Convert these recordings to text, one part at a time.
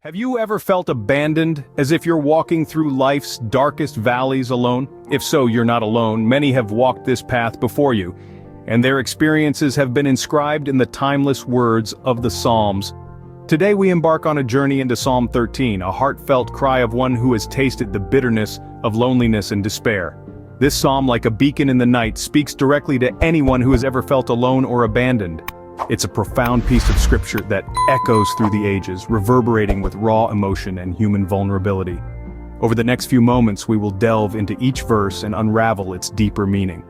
Have you ever felt abandoned, as if you're walking through life's darkest valleys alone? If so, you're not alone. Many have walked this path before you, and their experiences have been inscribed in the timeless words of the Psalms. Today we embark on a journey into Psalm 13, a heartfelt cry of one who has tasted the bitterness of loneliness and despair. This psalm, like a beacon in the night, speaks directly to anyone who has ever felt alone or abandoned. It's a profound piece of scripture that echoes through the ages, reverberating with raw emotion and human vulnerability. Over the next few moments, we will delve into each verse and unravel its deeper meaning.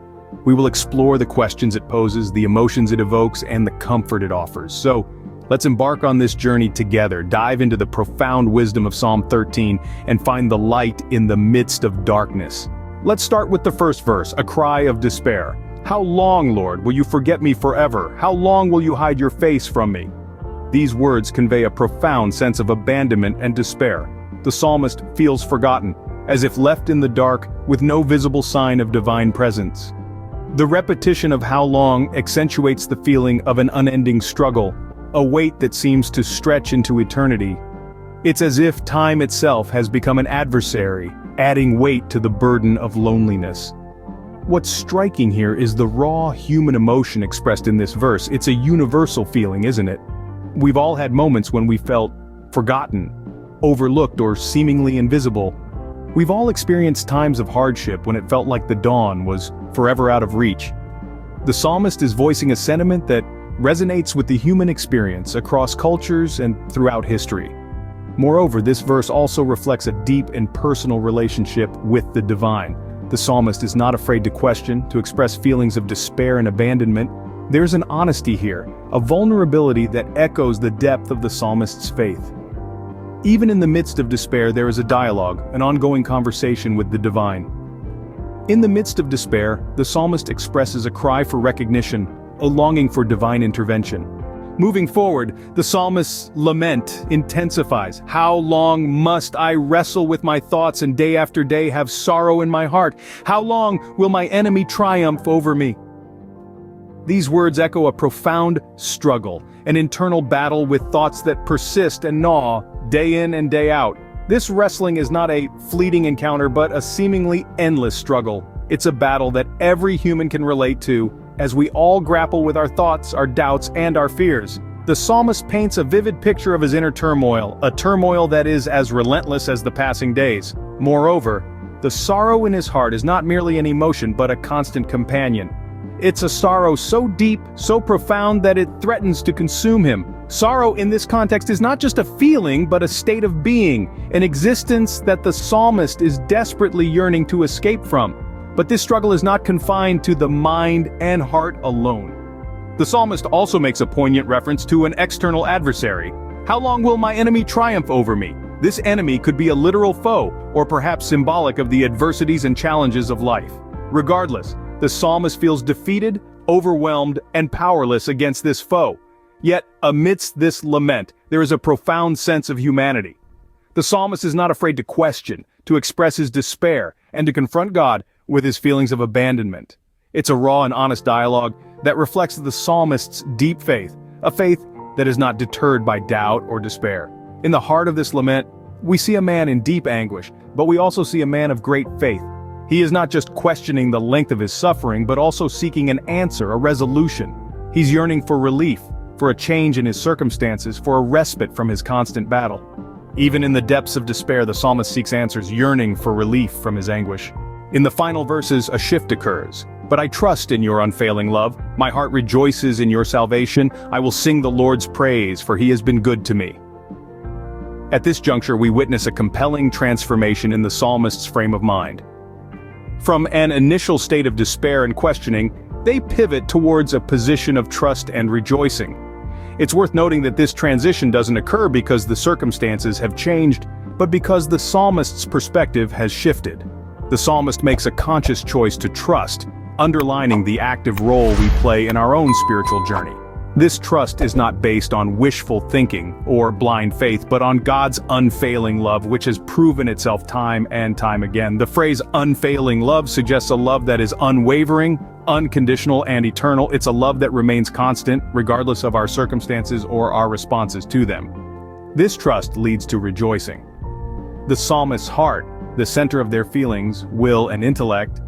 We will explore the questions it poses, the emotions it evokes, and the comfort it offers. So, let's embark on this journey together, dive into the profound wisdom of Psalm 13, and find the light in the midst of darkness. Let's start with the first verse, a cry of despair. How long, Lord, will you forget me forever? How long will you hide your face from me? These words convey a profound sense of abandonment and despair. The psalmist feels forgotten, as if left in the dark with no visible sign of divine presence. The repetition of how long accentuates the feeling of an unending struggle, a weight that seems to stretch into eternity. It's as if time itself has become an adversary, adding weight to the burden of loneliness. What's striking here is the raw human emotion expressed in this verse. It's a universal feeling, isn't it? We've all had moments when we felt forgotten, overlooked, or seemingly invisible. We've all experienced times of hardship when it felt like the dawn was forever out of reach. The psalmist is voicing a sentiment that resonates with the human experience across cultures and throughout history. Moreover, this verse also reflects a deep and personal relationship with the divine. The psalmist is not afraid to question, to express feelings of despair and abandonment. There's an honesty here, a vulnerability that echoes the depth of the psalmist's faith. Even in the midst of despair, there is a dialogue, an ongoing conversation with the divine. In the midst of despair, the psalmist expresses a cry for recognition, a longing for divine intervention. Moving forward, the psalmist's lament intensifies. How long must I wrestle with my thoughts and day after day have sorrow in my heart? How long will my enemy triumph over me? These words echo a profound struggle, an internal battle with thoughts that persist and gnaw day in and day out. This wrestling is not a fleeting encounter but a seemingly endless struggle. It's a battle that every human can relate to, as we all grapple with our thoughts, our doubts, and our fears. The psalmist paints a vivid picture of his inner turmoil, a turmoil that is as relentless as the passing days. Moreover, the sorrow in his heart is not merely an emotion but a constant companion. It's a sorrow so deep, so profound that it threatens to consume him. Sorrow in this context is not just a feeling but a state of being, an existence that the psalmist is desperately yearning to escape from. But this struggle is not confined to the mind and heart alone. The psalmist also makes a poignant reference to an external adversary. How long will my enemy triumph over me? This enemy could be a literal foe, or perhaps symbolic of the adversities and challenges of life. Regardless, the psalmist feels defeated, overwhelmed, and powerless against this foe. Yet, amidst this lament, there is a profound sense of humanity. The psalmist is not afraid to question, to express his despair, and to confront God with his feelings of abandonment. It's a raw and honest dialogue that reflects the psalmist's deep faith, a faith that is not deterred by doubt or despair. In the heart of this lament, we see a man in deep anguish, but we also see a man of great faith. He is not just questioning the length of his suffering, but also seeking an answer, a resolution. He's yearning for relief, for a change in his circumstances, for a respite from his constant battle. Even in the depths of despair, the psalmist seeks answers, yearning for relief from his anguish. In the final verses, a shift occurs. But I trust in your unfailing love. My heart rejoices in your salvation. I will sing the Lord's praise, for he has been good to me. At this juncture, we witness a compelling transformation in the psalmist's frame of mind. From an initial state of despair and questioning, they pivot towards a position of trust and rejoicing. It's worth noting that this transition doesn't occur because the circumstances have changed, but because the psalmist's perspective has shifted. The psalmist makes a conscious choice to trust, underlining the active role we play in our own spiritual journey. This trust is not based on wishful thinking or blind faith, but on God's unfailing love, which has proven itself time and time again. The phrase unfailing love suggests a love that is unwavering, unconditional, and eternal. It's a love that remains constant, regardless of our circumstances or our responses to them. This trust leads to rejoicing. The psalmist's heart, the center of their feelings, will, and intellect,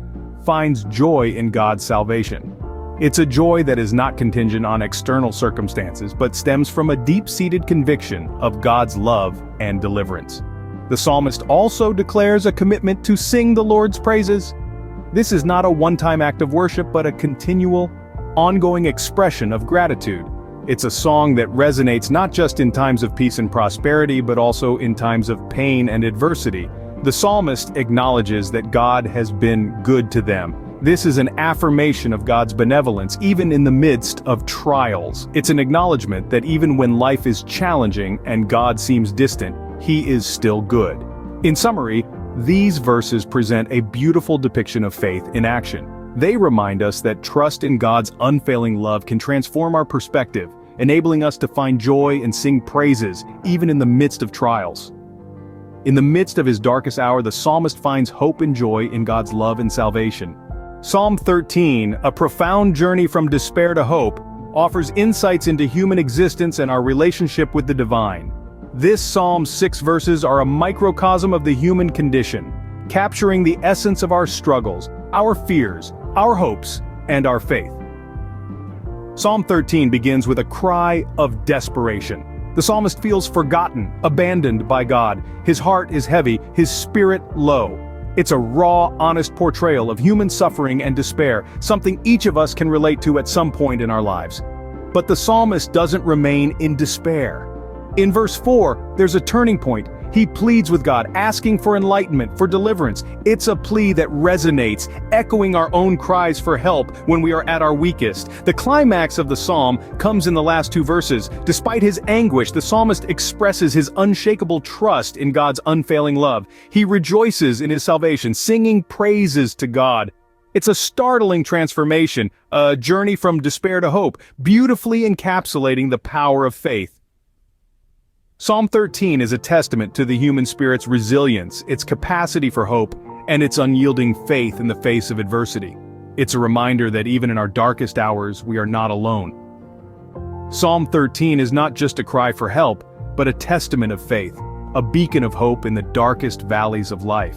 finds joy in God's salvation. It's a joy that is not contingent on external circumstances, but stems from a deep-seated conviction of God's love and deliverance. The psalmist also declares a commitment to sing the Lord's praises. This is not a one-time act of worship, but a continual, ongoing expression of gratitude. It's a song that resonates not just in times of peace and prosperity, but also in times of pain and adversity. The psalmist acknowledges that God has been good to them. This is an affirmation of God's benevolence, even in the midst of trials. It's an acknowledgement that even when life is challenging and God seems distant, He is still good. In summary, these verses present a beautiful depiction of faith in action. They remind us that trust in God's unfailing love can transform our perspective, enabling us to find joy and sing praises, even in the midst of trials. In the midst of his darkest hour, the psalmist finds hope and joy in God's love and salvation. Psalm 13, a profound journey from despair to hope, offers insights into human existence and our relationship with the divine. This Psalm's 6 verses are a microcosm of the human condition, capturing the essence of our struggles, our fears, our hopes, and our faith. Psalm 13 begins with a cry of desperation. The psalmist feels forgotten, abandoned by God. His heart is heavy, his spirit low. It's a raw, honest portrayal of human suffering and despair, something each of us can relate to at some point in our lives. But the psalmist doesn't remain in despair. In verse 4, there's a turning point. He pleads with God, asking for enlightenment, for deliverance. It's a plea that resonates, echoing our own cries for help when we are at our weakest. The climax of the psalm comes in the last 2 verses. Despite his anguish, the psalmist expresses his unshakable trust in God's unfailing love. He rejoices in his salvation, singing praises to God. It's a startling transformation, a journey from despair to hope, beautifully encapsulating the power of faith. Psalm 13 is a testament to the human spirit's resilience, its capacity for hope, and its unyielding faith in the face of adversity. It's a reminder that even in our darkest hours, we are not alone. Psalm 13 is not just a cry for help, but a testament of faith, a beacon of hope in the darkest valleys of life.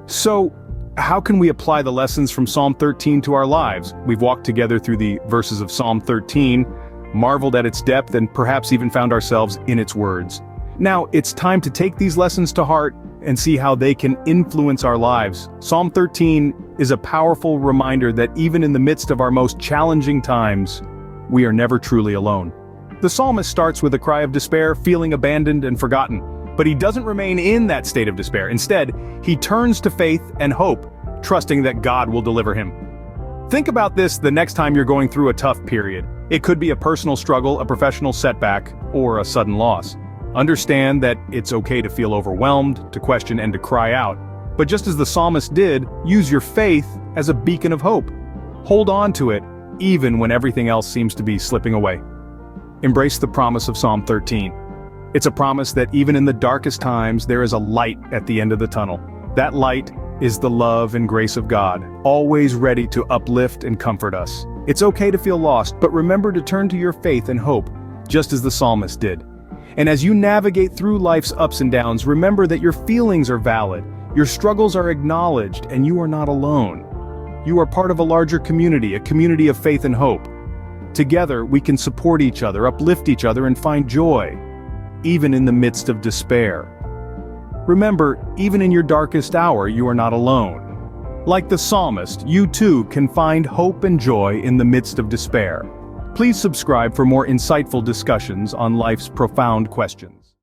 So, how can we apply the lessons from Psalm 13 to our lives? We've walked together through the verses of Psalm 13, marveled at its depth, and perhaps even found ourselves in its words. Now, it's time to take these lessons to heart and see how they can influence our lives. Psalm 13 is a powerful reminder that even in the midst of our most challenging times, we are never truly alone. The psalmist starts with a cry of despair, feeling abandoned and forgotten. But he doesn't remain in that state of despair. Instead, he turns to faith and hope, trusting that God will deliver him. Think about this the next time you're going through a tough period. It could be a personal struggle, a professional setback, or a sudden loss. Understand that it's okay to feel overwhelmed, to question, and to cry out. But just as the psalmist did, use your faith as a beacon of hope. Hold on to it, even when everything else seems to be slipping away. Embrace the promise of Psalm 13. It's a promise that even in the darkest times, there is a light at the end of the tunnel. That light is the love and grace of God, always ready to uplift and comfort us. It's okay to feel lost, but remember to turn to your faith and hope, just as the psalmist did. And as you navigate through life's ups and downs, remember that your feelings are valid, your struggles are acknowledged, and you are not alone. You are part of a larger community, a community of faith and hope. Together, we can support each other, uplift each other, and find joy, even in the midst of despair. Remember, even in your darkest hour, you are not alone. Like the psalmist, you too can find hope and joy in the midst of despair. Please subscribe for more insightful discussions on life's profound questions.